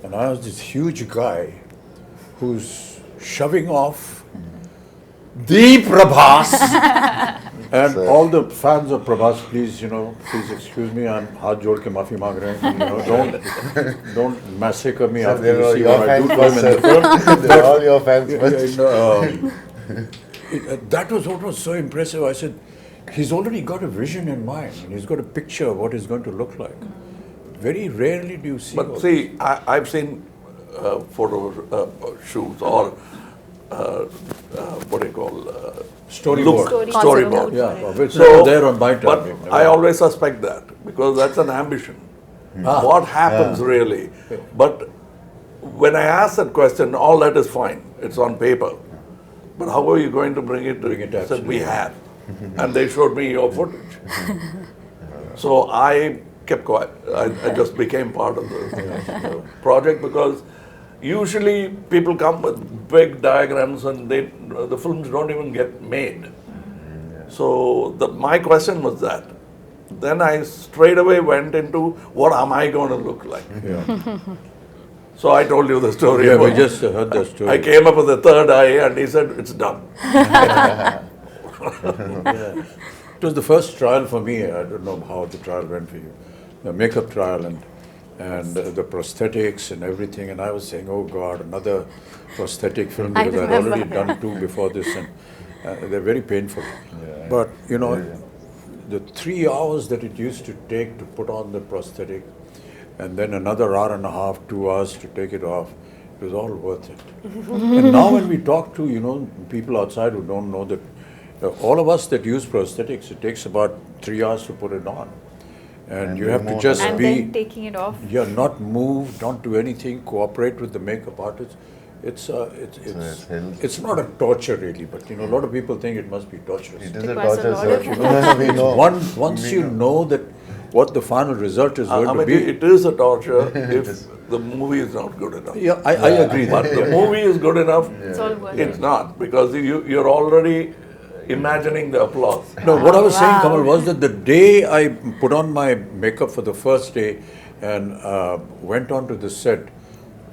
And I was this huge guy who's shoving off the Prabhas. And all the fans of Prabhas, please, please excuse me, I'm haath jod ke maafi maang rahe hain. Don't massacre me after you see what I do to him in the film. They're all your fans. That was what was so impressive. I said, he's already got a vision in mind, and he's got a picture of what it's going to look like. Very rarely do you see. But see, I've seen photo shoots or what do you call storyboard. Yeah, it's not there on my time. But I always suspect that because that's an ambition. What happens really? But when I ask that question, all that is fine. It's on paper. But how are you going to bring it to said we have? And they showed me your footage. So I kept quiet. I just became part of the project because usually people come with big diagrams and the films don't even get made. So my question was that. Then I straight away went into what am I going to look like? So I told you the story. Yeah, we just heard the story. I came up with the third eye and he said, it's done. It was the first trial for me. I don't know how the trial went for you. The makeup trial and the prosthetics and everything. And I was saying, oh God, another prosthetic film because I'd already done 2 before this and they're very painful. Yeah, but, the 3 hours that it used to take to put on the prosthetic and then another hour and a half, 2 hours to take it off, it was all worth it. And now when we talk to, people outside who don't know that, all of us that use prosthetics, it takes about 3 hours to put it on. And you have to just and be... then taking it off. Yeah, not move, don't do anything, cooperate with the makeup artist. It's not a torture really, but a lot of people think it must be torturous. It is a torture, sir. We know. Once you know that what the final result is going to be. It is a torture if the movie is not good enough. Yeah, I agree. But the movie is good enough, it's all worth it. it's not, because you're already imagining the applause. No, what I was saying, Kamal, was that the day I put on my makeup for the first day and went onto the set,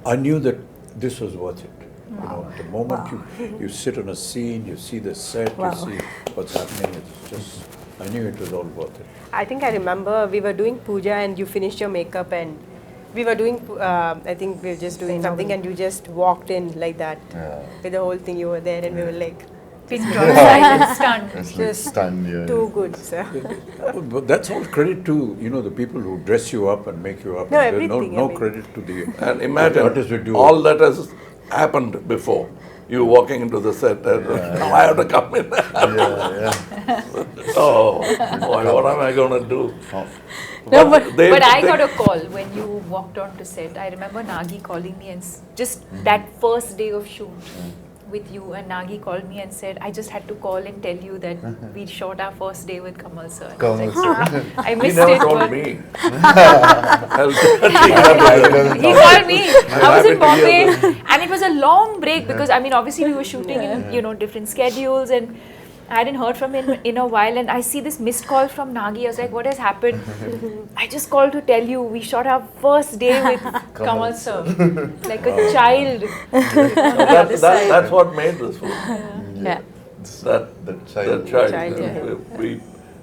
I knew that this was worth it. The moment you sit on a scene, you see the set, you see what's happening, it's just, I knew it was all worth it. I think I remember we were doing puja and you finished your makeup and we were doing, I think we were just doing something and you just walked in like that. With the whole thing, you were there and we were like, pin drop, silent, stunned. It's like stunned, yeah. Too good, sir. But that's all credit to, the people who dress you up and make you up. No, There's everything, no credit to the And imagine artists who do all that has happened before. You walking into the set and now I have to come in. Oh, boy, what am I going to do? No, but I got a call when you walked on to set. I remember Nagi calling me and just that first day of shoot with you, and Nagi called me and said, I just had to call and tell you that we shot our first day with Kamal sir. And I was like, I missed He never it. told me. He called me. I was in Bombay and it was a long break because obviously we were shooting in different schedules and I hadn't heard from him in a while, and I see this missed call from Nagi. I was like, what has happened? I just called to tell you we shot our first day with Kamal sir. Like a child. That's what made this film. Yeah. That child. yeah.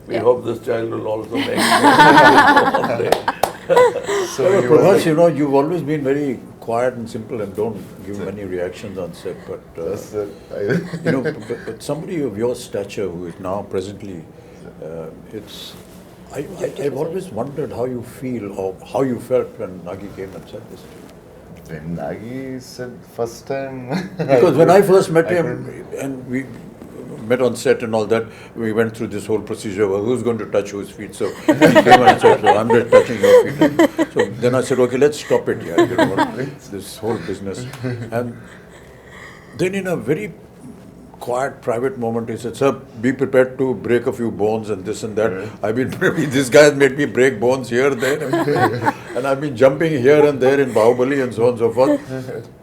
We hope this child will also make it one day. So Prabhas, you've always been very quiet and simple and don't give many reactions on set, but but somebody of your stature who is now presently, I've always wondered how you feel or how you felt when Nagi came and said this to you. when Nagi said first time... Because when I first met him and we met on set and all that, we went through this whole procedure of who's going to touch whose feet. So he came and said, so I'm just touching your feet. So then I said, okay, let's stop it here. This whole business. And then in a very quiet, private moment, he said, sir, be prepared to break a few bones and this and that. This guy has made me break bones here, there, and I've been jumping here and there in Bahubali and so on and so forth.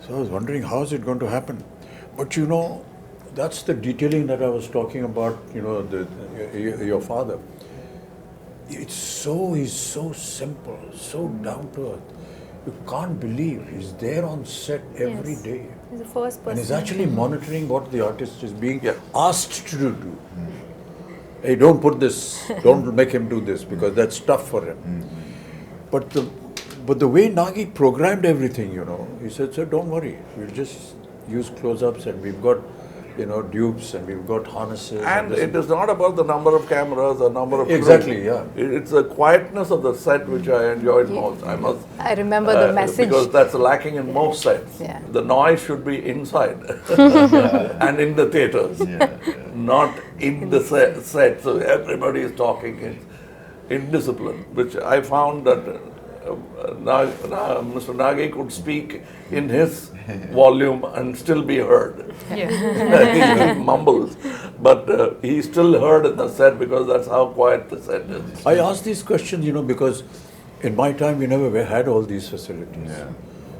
So I was wondering, how is it going to happen? But that's the detailing that I was talking about, your father. He's so simple, so down to earth. you can't believe he's there on set every Yes. day. He's the first person. And he's actually monitoring what the artist is being Yeah. asked to do. Hey, don't put this, don't make him do this because that's tough for him. But the way Nagi programmed everything, he said, sir, don't worry, we'll just use close-ups and we've got, dupes and we've got harnesses. And this it is not about the number of cameras or number of crew. Exactly, yeah. It's the quietness of the set which I enjoyed most. I must. I remember the message. Because that's lacking in most sets. Yeah. The noise should be inside and in the theaters, not in the set. So everybody is talking in discipline, which I found that Mr. Nagi could speak in his volume and still be heard. He mumbles, but he's still heard in the set because that's how quiet the set is. I ask these questions, because in my time we never had all these facilities.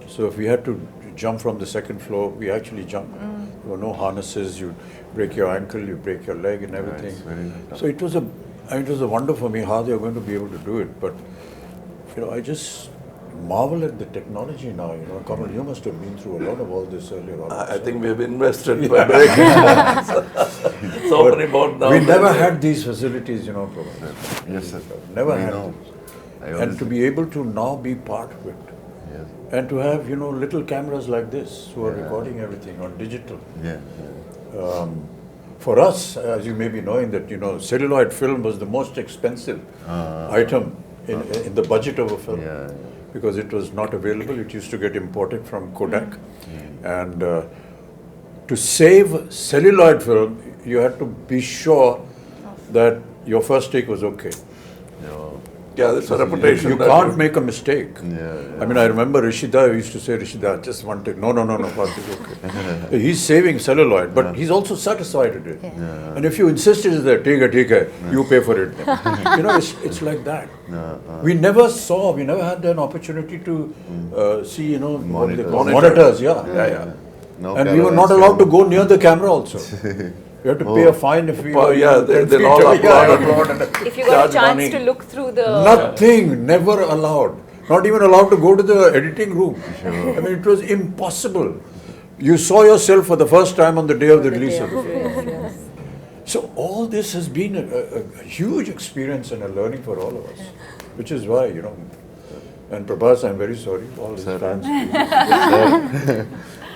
So if we had to jump from the second floor, we actually jumped. There were no harnesses, you break your ankle, you break your leg and everything. So it was a wonder for me how they were going to be able to do it. But I just marvel at the technology now. Kamal, you must have been through a lot of all this earlier on. I think we have invested by breaking so many board now. We never had these facilities, Prabhas. Yes, sir. Never I had know. this. And to be able to now be part of it. Yes. And to have, little cameras like this who are recording everything on digital. Yeah. For us, as you may be knowing that, celluloid film was the most expensive item in the budget of a film. Yeah. Because it was not available. It used to get imported from Kodak. And to save celluloid film, you had to be sure that your first take was okay. Yeah, that's a reputation. You that can't make a mistake. Yeah. I mean, I remember Rishida used to say, Rishida, just one take. No, Karthik, okay. He's saving celluloid, but he's also satisfied with it. Yeah. And if you insist it's there, take it, you pay for it. It's like that. We never had an opportunity to see, what they call monitors, Yeah. No and we were cameras, not allowed to go near the camera also. We had to pay a fine if we Oh, yeah, they'll all applaud. If you got a Charge chance money. to look through the... Nothing, never allowed. Not even allowed to go to the editing room. I mean, it was impossible. You saw yourself for the first time on the day of the release of the film. Yes. So all this has been a huge experience and a learning for all of us, which is why, and Prabhas, I'm very sorry, all his fans.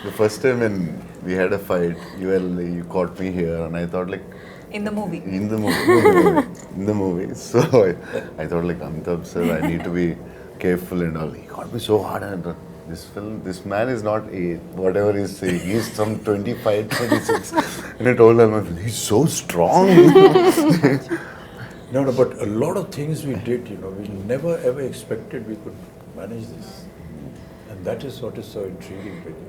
The first time when we had a fight, you caught me here, and I thought like In the movie. in the movie. So I thought like Amitabh sir, I need to be careful and all. He caught me so hard, and this man is not whatever he's saying. He's some 25, 26. And I told him, he's so strong. No, but a lot of things we did, we never ever expected we could manage this. And that is what is so intriguing with you.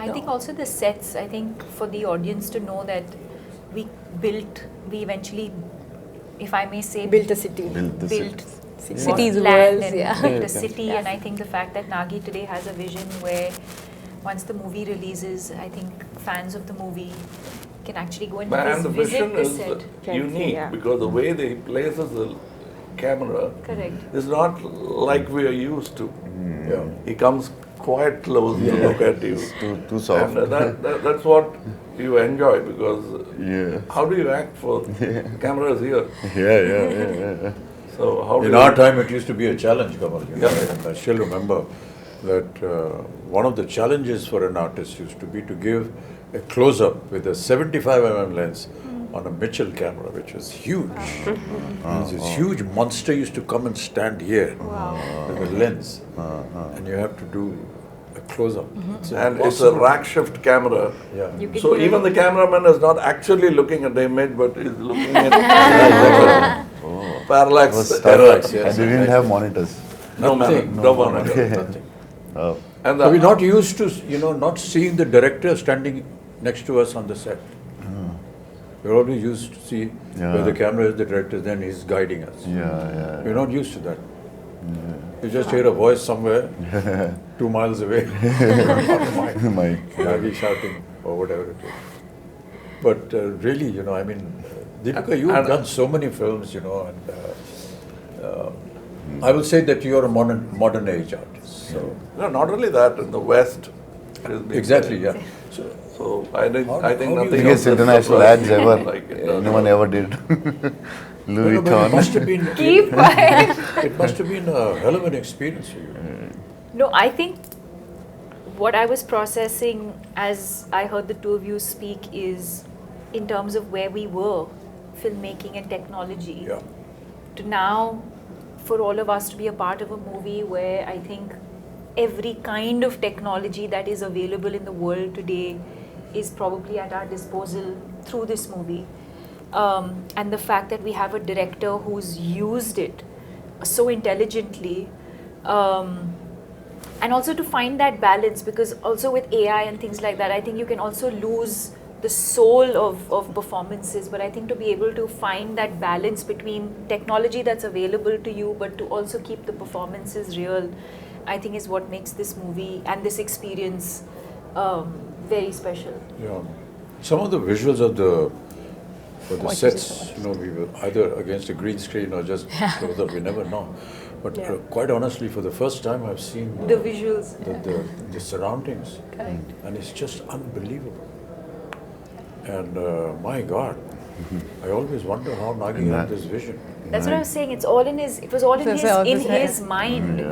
I think also the sets, I think for the audience to know that we eventually, if I may say, Built a city. Built the built city. Cities, land worlds, and yeah. built a city. And I think the fact that Nagi today has a vision where once the movie releases, I think fans of the movie can actually go and And the visit vision the is set. unique Yeah. because the way they places the camera Correct. is not like we are used to. Yeah. He comes quite close to look at you. Too soft. And that's what you enjoy because Yeah. how do you act for camera is here? Yeah. So how do In you our time, it used to be a challenge, Kamal. Yeah. And I still remember that one of the challenges for an artist used to be to give a close-up with a 75mm lens on a Mitchell camera, which was huge. This huge monster used to come and stand here with a lens, and you have to do a close-up. And it's a rack shift camera. Yeah. You can So hear even the cameraman is not actually looking at the image, but is looking at parallax. Was Parallax, tough. yes. And they didn't have monitors. No Nothing, man, no monitor. Nothing. Oh. And So we're the, not used to, not seeing the director standing next to us on the set. We're always used to see where the camera is, the director, then he's guiding us. Yeah. We're not used to that. You just hear a voice somewhere 2 miles away, My Nagi shouting or whatever it is. But really, I mean, Deepika, you've And- done so many films, and I will say that you are a modern age artist. So No, not only that, in the West. it has been exactly, very- yeah. So I think How do you nothing Biggest else international surprised ads me ever like it does. anyone ever did. Louis No, but it must Vuitton. have been. Keep quiet. It must have been a hell of an experience for you. No, I think what I was processing as I heard the two of you speak is in terms of where we were, filmmaking and technology, Yeah. to now for all of us to be a part of a movie where I think every kind of technology that is available in the world today is probably at our disposal through this movie. And the fact that we have a director who's used it so intelligently, and also to find that balance, because also with AI and things like that, I think you can also lose the soul of performances, but I think to be able to find that balance between technology that's available to you but to also keep the performances real, I think is what makes this movie and this experience very special. Yeah. Some of the visuals of the sets, we were either against a green screen or just close up, we never know. But quite honestly, for the first time, I've seen The visuals. the surroundings, Correct. and it's just unbelievable. And my God, I always wonder how Nagi had this vision. That's what I was saying. It was all in his mind.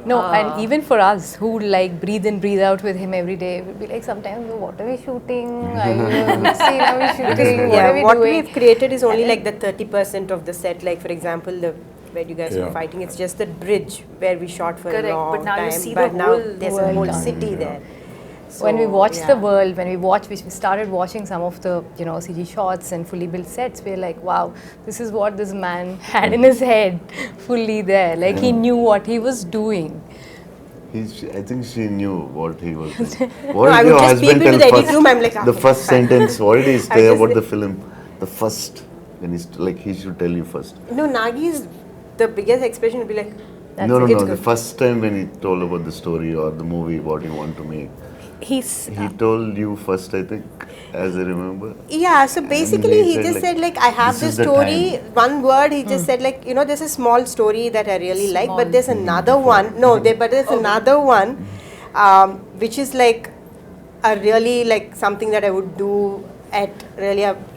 No, and even for us who like breathe in, breathe out with him every day, we'll be like sometimes, what are we shooting? Which scene are we shooting? What are we what doing? we've created is only like the 30% of the set. Like for example, where you guys were Yeah. fighting, it's just that bridge where we shot for Correct, a long but now you time. see but the now whole there's a world whole done. city there. When we So, watch the yeah. world, we started watching some of the CG shots and fully built sets, we're like, wow, this is what this man had in his head, fully there. Like he knew what he was doing. I think she knew what he was doing. No, What I did would your just peep husband into tell the edit first? room, I'm like, The first sentence, what did he I say just- about the film? The first, when he's like, he should tell you first. No, Nagi's the biggest expression would be like, No, it's the good. first time when he told about the story or the movie, what he want to make, he told you first, I think, as I remember. Yeah, so basically he he said, just like, said like, I have this this is the story, time. one word, he just said like, there's a small story that I really like, Small. but there's another one, but there's another one, which is like a really like something that I would do at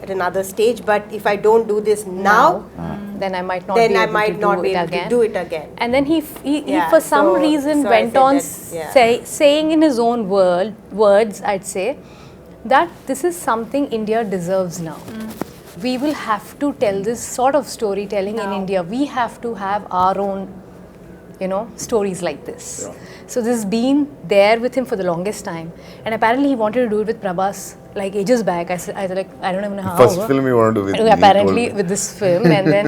another stage, but if I don't do this now, Then I might not then be I able might to not do be it able again. to do it again. And then he Yeah, for some so- reason so I went said on that, yeah. saying in his own words, I'd say, that this is something India deserves now. We will have to tell this sort of storytelling in India. We have to have our own, stories like this. Yeah. So this has been there with him for the longest time. And apparently he wanted to do it with Prabhas like ages back. I was like, I don't even know how. First film you want to do with me, he Apparently told me. with this film, and then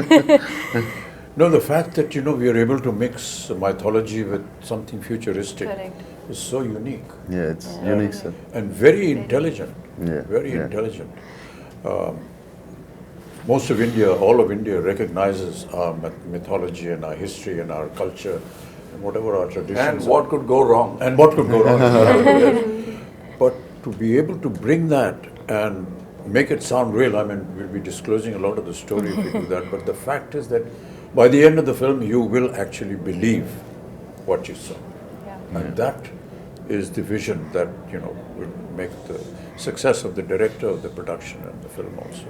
No, the fact that we are able to mix mythology with something futuristic Correct. is so unique Yeah, it's unique, sir. and very intelligent. Yeah, Very yeah. intelligent. Most of India, all of India recognizes our mythology and our history and our culture and whatever our traditions. And what could go wrong? And what could go wrong? Yes. But to be able to bring that and make it sound real, we'll be disclosing a lot of the story if we do that, but the fact is that by the end of the film, you will actually believe what you saw. And that is the vision that, will make the success of the director, of the production and the film also.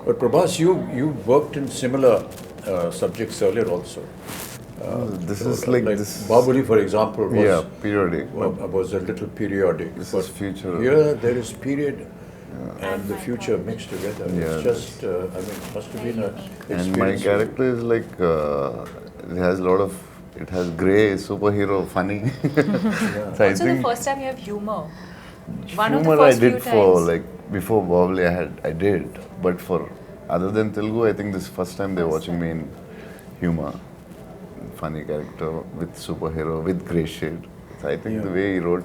But Prabhas, you worked in similar subjects earlier also. This is like this. Bahubali, for example, was periodic. was a little periodic. This but is future. Here there is period and the future mixed together. Yeah. It's just, it must have been a And my experience. character is like, it has a lot of, it has grey, superhero, funny. So I Also, the think first time you have humor. One of the humor I first did few for times. like, before Bahubali I did, but for other than Telugu, I think this first time they're watching me in humor. Funny character with superhero, with grey shade. So I think the way he wrote,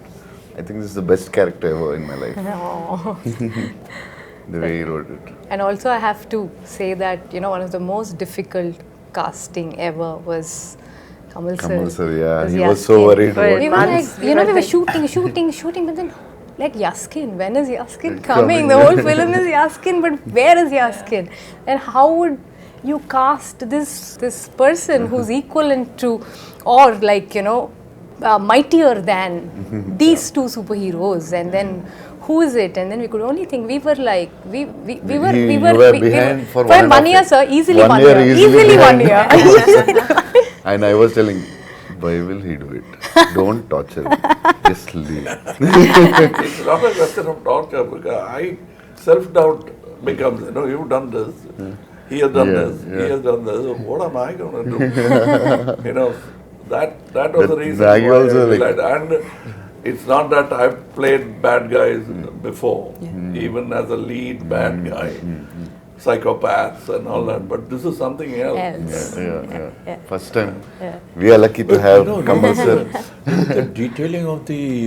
I think this is the best character ever in my life. The way he wrote it. And also I have to say that, one of the most difficult casting ever was Kamal sir. Kamal sir, yeah, Was he was so Yaskin. worried For about We were months, like, we were we were like- shooting, but then like Yaskin, when is Yaskin coming? The whole film is Yaskin, but where is Yaskin? And how would you cast this person who's equivalent to, or like, mightier than these two superheroes, and then who is it? And then we could only think, we were like, we were behind for 1 year, sir, easily 1 year, year, easily easily 1 behind. year. And I was telling, why will he do it? Don't torture him. Just leave. It's not a question of torture, because I self-doubt becomes, you've done this, he has done this, he has done this, what am I going to do? That was the reason why I realized. And it's not that I've played bad guys before, even as a lead bad guy, psychopaths and all that, but this is something else. First time. We are lucky to have Kamal sir. The detailing of the